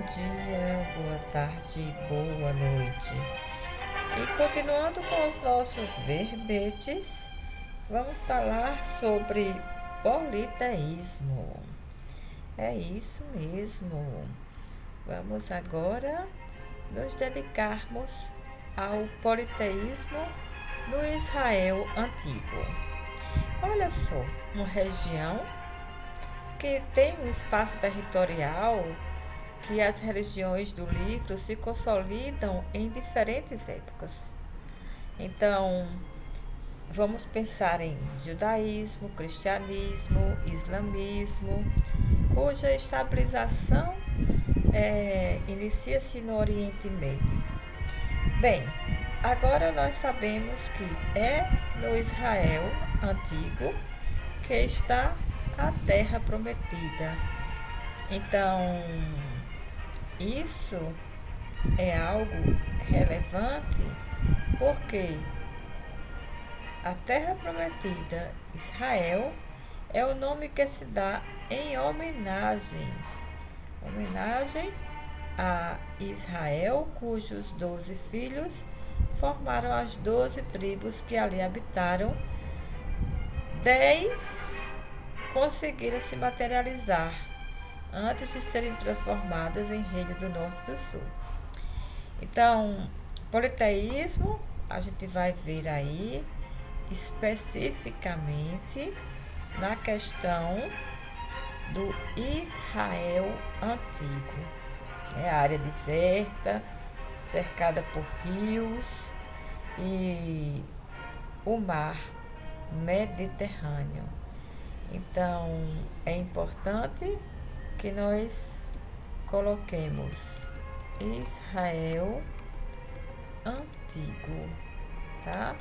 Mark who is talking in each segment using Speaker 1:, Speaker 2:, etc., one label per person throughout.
Speaker 1: dia, boa tarde, boa noite. E continuando com os nossos verbetes, vamos falar sobre politeísmo. É isso mesmo. Vamos agora nos dedicarmos ao politeísmo no Israel antigo. Olha só, uma região que tem um espaço territorial que as religiões do livro se consolidam em diferentes épocas. Então, vamos pensar em judaísmo, cristianismo, islamismo, cuja estabilização inicia-se no Oriente Médio. Bem, agora nós sabemos que é no Israel antigo que está a terra prometida. Então, isso é algo relevante porque a terra prometida, Israel, é o nome que se dá em homenagem a Israel, cujos 12 filhos formaram as 12 tribos que ali habitaram. 10 conseguiram se materializar antes de serem transformadas em reino do norte e do sul. Então, politeísmo, a gente vai ver aí especificamente na questão do Israel antigo. É a área deserta, cercada por rios e o mar Mediterrâneo. Então, é importante que nós coloquemos Israel antigo, tá?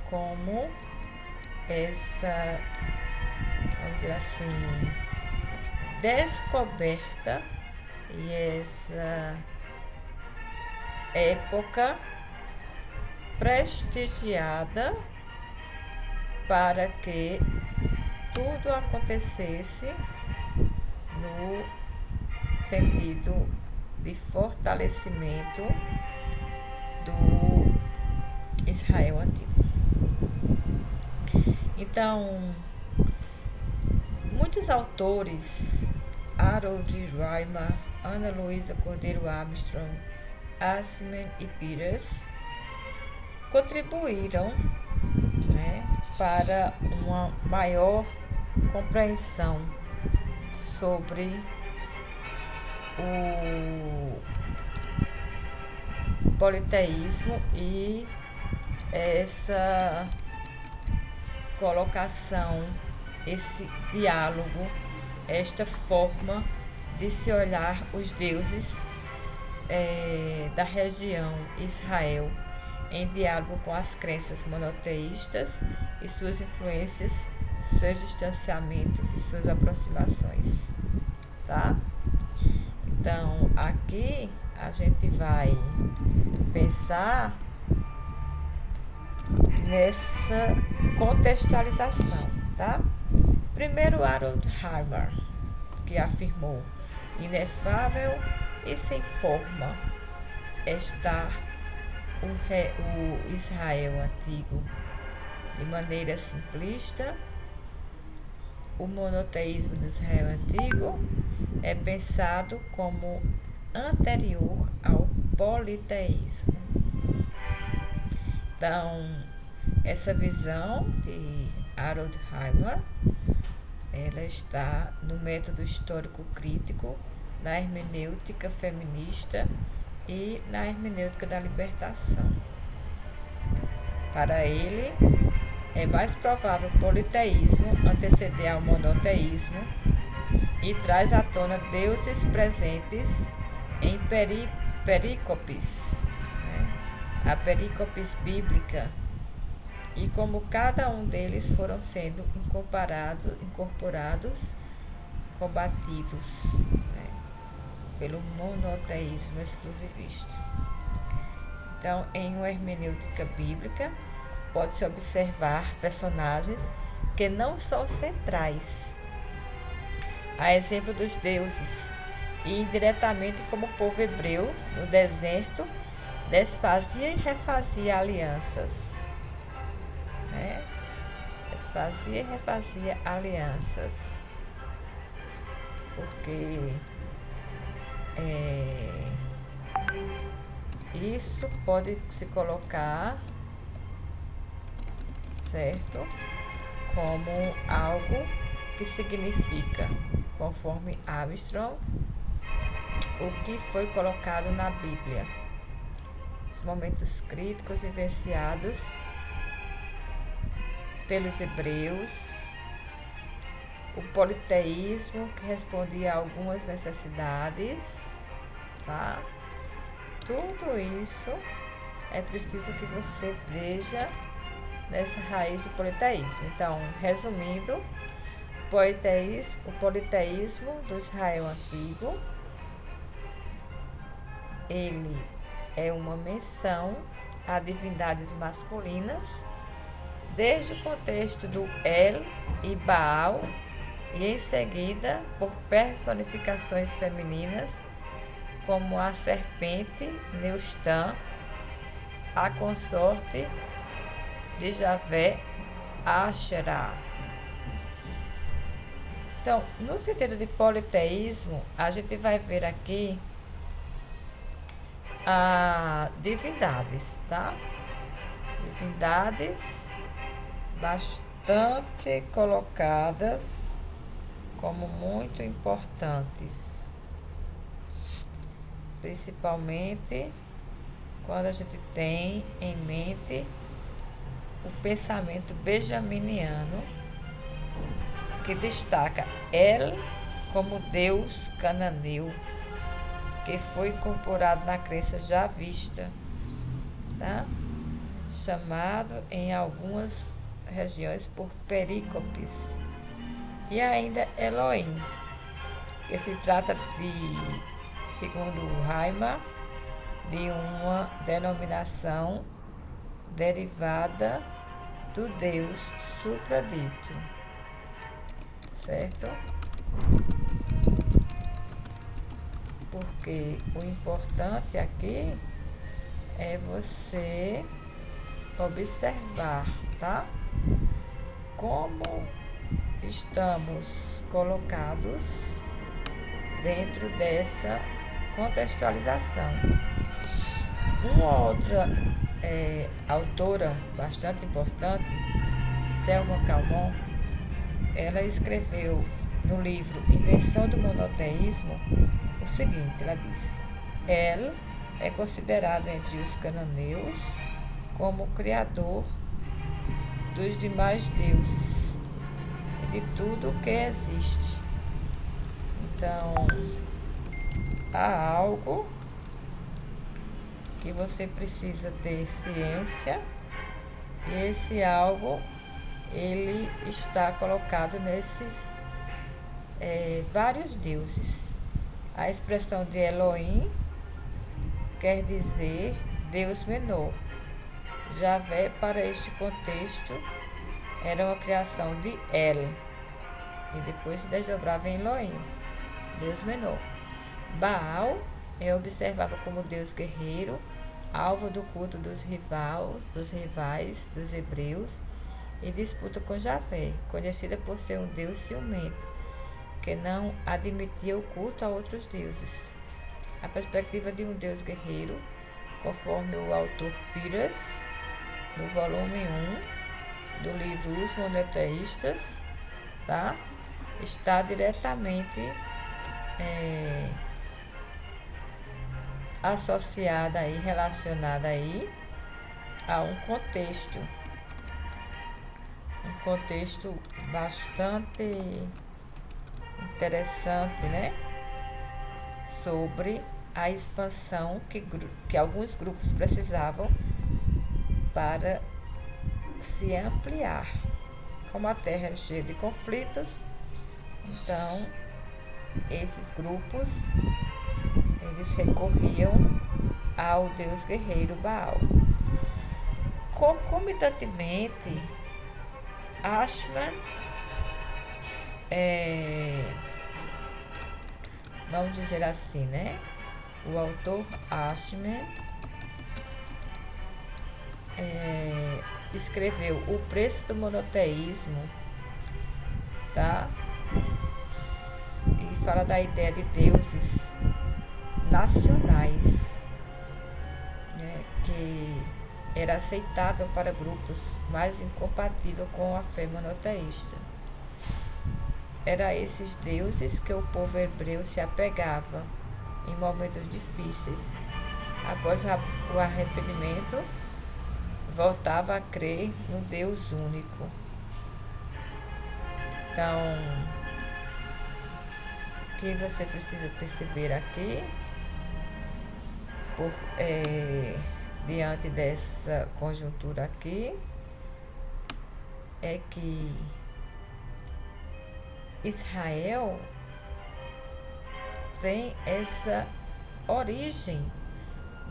Speaker 1: Como essa, vamos dizer assim, descoberta e essa época prestigiada para que tudo acontecesse no sentido de fortalecimento do Israel antigo. Então, muitos autores, Harold Reimer, Ana Luísa Cordeiro Armstrong, Assman e Peters, contribuíram, para uma maior compreensão sobre o politeísmo e essa colocação, esse diálogo, esta forma de se olhar os deuses da região Israel em diálogo com as crenças monoteístas e suas influências, seus distanciamentos e suas aproximações, tá? Então, aqui a gente vai pensar nessa contextualização, tá? Primeiro, Harold Reimer, que afirmou: inefável e sem forma está o Israel antigo. De maneira simplista, o monoteísmo do Israel antigo é pensado como anterior ao politeísmo. Então, essa visão de Harold Reimer, ela está no método histórico crítico, na hermenêutica feminista e na hermenêutica da libertação. Para ele, é mais provável o politeísmo anteceder ao monoteísmo e traz à tona deuses presentes em perícopes, a perícopes bíblica, e como cada um deles foram sendo incorporados, combatidos pelo monoteísmo exclusivista. Então, em uma hermenêutica bíblica, pode-se observar personagens que não são centrais, a exemplo dos deuses e indiretamente como o povo hebreu no deserto desfazia e refazia alianças, né? Desfazia e refazia alianças, porque isso pode se colocar, certo, como algo que significa, conforme Armstrong, o que foi colocado na Bíblia. Os momentos críticos vivenciados pelos hebreus, o politeísmo que respondia a algumas necessidades, tá? Tudo isso é preciso que você veja nessa raiz do politeísmo. Então, resumindo, o politeísmo do Israel antigo, ele é uma menção a divindades masculinas, desde o contexto do El e Baal, e em seguida por personificações femininas, como a serpente Neustã, a consorte de Javé, Asherah. Então, no sentido de politeísmo, a gente vai ver aqui divindades, tá? Divindades bastante colocadas como muito importantes, principalmente quando a gente tem em mente o pensamento benjaminiano, que destaca El como Deus cananeu, que foi incorporado na crença já vista, tá? Chamado em algumas regiões por perícopes, e ainda Elohim, que se trata de, segundo Raima, de uma denominação derivada do Deus supradito, certo? Porque o importante aqui é você observar, tá? Como estamos colocados dentro dessa contextualização. Uma outra autora bastante importante, Selma Calmon, ela escreveu no livro Invenção do Monoteísmo o seguinte, ela disse: El é considerado entre os cananeus como o criador dos demais deuses e de tudo o que existe. Então, há algo que você precisa ter ciência, e esse algo, ele está colocado nesses vários deuses. A expressão de Elohim quer dizer Deus menor. Javé, para este contexto, era uma criação de El, e depois se desdobrava em Elohim, Deus menor. Baal é observado como Deus guerreiro, alvo do culto dos rivais dos hebreus, e disputa com Javé, conhecida por ser um Deus ciumento, que não admitia o culto a outros deuses. A perspectiva de um Deus guerreiro, conforme o autor Peters, no volume 1 do livro Os Monoteístas, tá? Está diretamente associada e relacionada aí a um contexto bastante interessante, né? Sobre a expansão que alguns grupos precisavam para se ampliar. Como a Terra era cheia de conflitos, então esses grupos, eles recorriam ao Deus guerreiro Baal. Concomitantemente, Ashman vamos dizer assim, né? O autor Ashman escreveu O Preço do Monoteísmo, tá? E fala da ideia de deuses nacionais, né? Que era aceitável para grupos, mas incompatível com a fé monoteísta. Era esses deuses que o povo hebreu se apegava em momentos difíceis. Após o arrependimento, voltava a crer no Deus único. Então, o que você precisa perceber aqui, diante dessa conjuntura aqui, é que Israel tem essa origem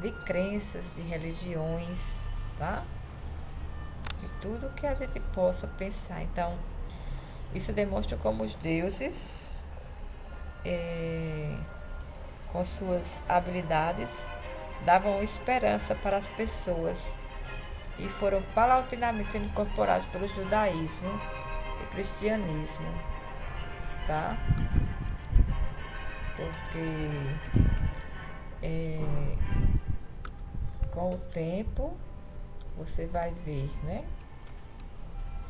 Speaker 1: de crenças, de religiões, tá? De tudo que a gente possa pensar. Então, isso demonstra como os deuses, com suas habilidades, davam esperança para as pessoas e foram paulatinamente incorporados pelo judaísmo e cristianismo, tá? Porque com o tempo você vai ver, né,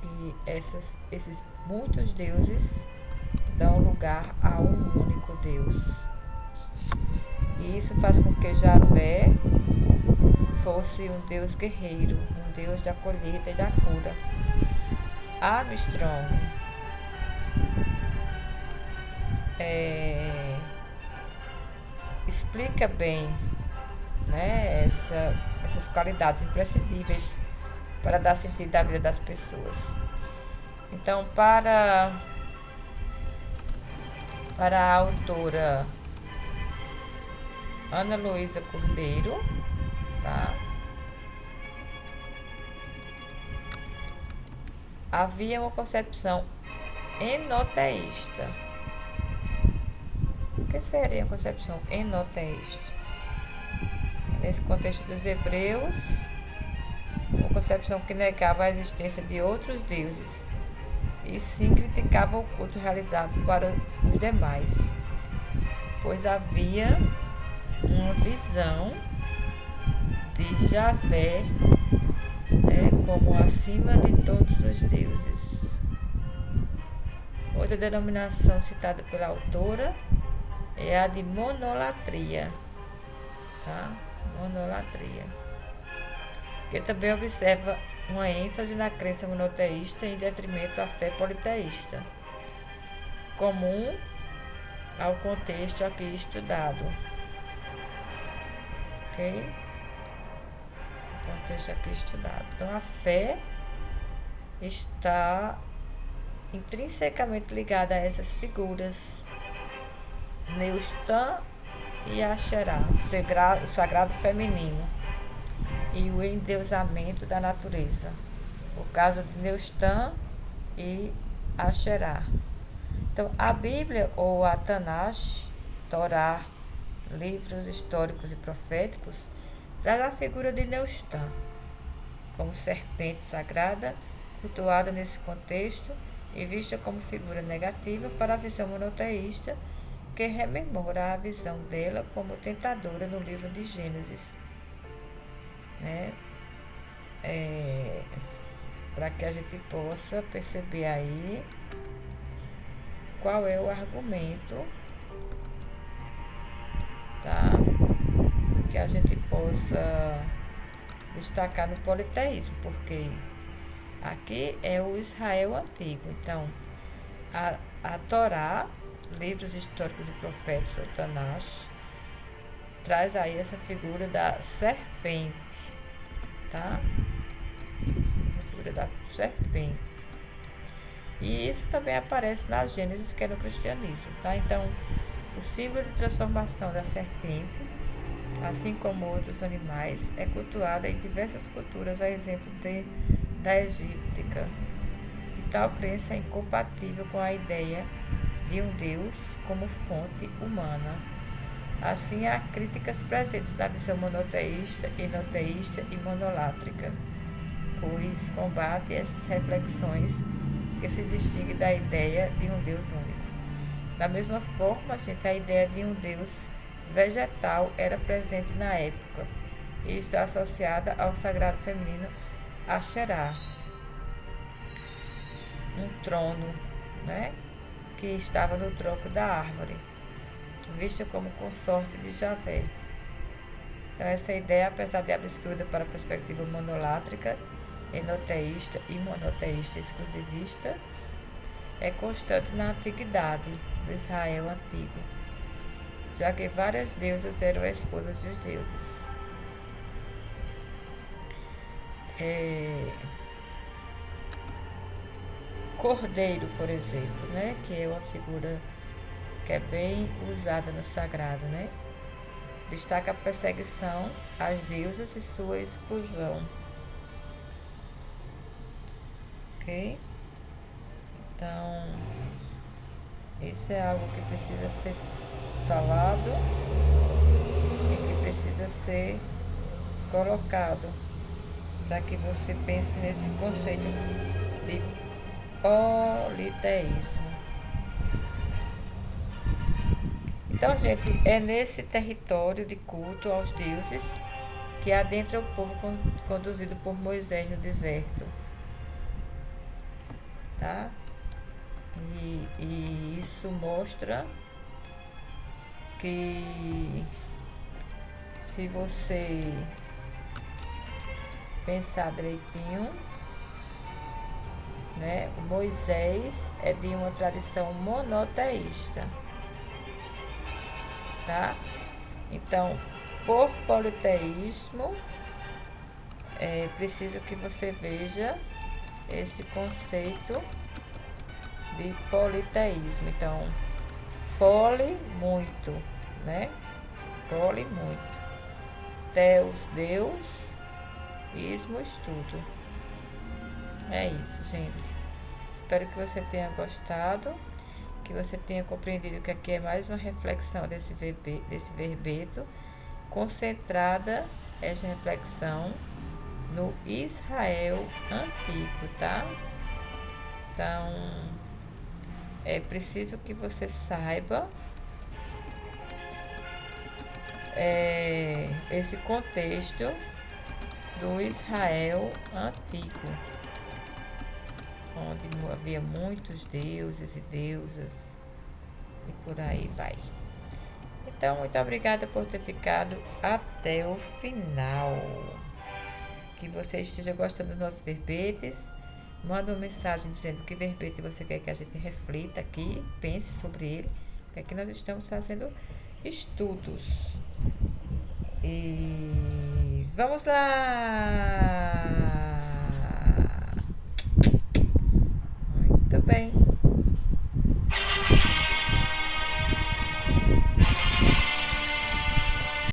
Speaker 1: que esses muitos deuses dão lugar a um único Deus. E isso faz com que Javé fosse um Deus guerreiro, um Deus da colheita e da cura. Armstrong explica bem, né, essas qualidades imprescindíveis para dar sentido à vida das pessoas. Então, para a autora Ana Luísa Cordeiro, tá? Havia uma concepção enoteísta. O que seria a concepção enoteísta? Nesse contexto dos hebreus, uma concepção que negava a existência de outros deuses e sim criticava o culto realizado para os demais, pois havia uma visão de Javé, né, como acima de todos os deuses. Outra denominação citada pela autora é a de monolatria, tá? Monolatria, que também observa uma ênfase na crença monoteísta em detrimento à fé politeísta, comum ao contexto aqui estudado. Ok? O contexto aqui estudado. Então, a fé está intrinsecamente ligada a essas figuras, Neustã e Asherá, o sagrado feminino, e o endeusamento da natureza. O caso de Neustã e Asherá. Então, a Bíblia ou a Tanakh, Torá, livros históricos e proféticos, traz a figura de Neustã como serpente sagrada, cultuada nesse contexto e vista como figura negativa para a visão monoteísta, que rememora a visão dela como tentadora no livro de Gênesis, né? Para que a gente possa perceber aí qual é o argumento, tá? Que a gente possa destacar no politeísmo, porque aqui é o Israel antigo. Então, a Torá, livros históricos e proféticos, o Tanakh, traz aí essa figura da serpente, tá? A figura da serpente. E isso também aparece na Gênesis, que é no cristianismo, tá? Então, o símbolo de transformação da serpente, assim como outros animais, é cultuado em diversas culturas, a exemplo da egíptica. E tal crença é incompatível com a ideia de um Deus como fonte humana. Assim, há críticas presentes na visão monoteísta, enoteísta e monolátrica, pois combate as reflexões que se distinguem da ideia de um Deus único. Da mesma forma, gente, a ideia de um Deus vegetal era presente na época e está associada ao sagrado feminino Asherá, um trono, né, que estava no tronco da árvore, vista como consorte de Javé. Então, essa ideia, apesar de absurda para a perspectiva monolátrica, enoteísta e monoteísta exclusivista, é constante na antiguidade do Israel antigo, já que várias deusas eram esposas dos deuses. Cordeiro, por exemplo, né, que é uma figura que é bem usada no sagrado, né? Destaca a perseguição às deusas e sua exclusão. Ok? Então, isso é algo que precisa ser falado e que precisa ser colocado para que você pense nesse conceito de politeísmo. Então, gente, é nesse território de culto aos deuses que adentra o povo conduzido por Moisés no deserto, tá? E isso mostra que, se você pensar direitinho, né, o Moisés é de uma tradição monoteísta, tá? Então, por politeísmo, é preciso que você veja esse conceito de politeísmo. Então, poli, muito, né? Poli, muito. Theos, Deus. Ismos, tudo. É isso, gente. Espero que você tenha gostado, que você tenha compreendido que aqui é mais uma reflexão desse verbeto, concentrada essa reflexão no Israel antigo, tá? Então, é preciso que você saiba esse contexto do Israel antigo, onde havia muitos deuses e deusas e por aí vai. Então, muito obrigada por ter ficado até o final. Que você esteja gostando dos nossos verbetes. Manda uma mensagem dizendo que verbete você quer que a gente reflita aqui, pense sobre ele, porque aqui nós estamos fazendo estudos. E vamos lá!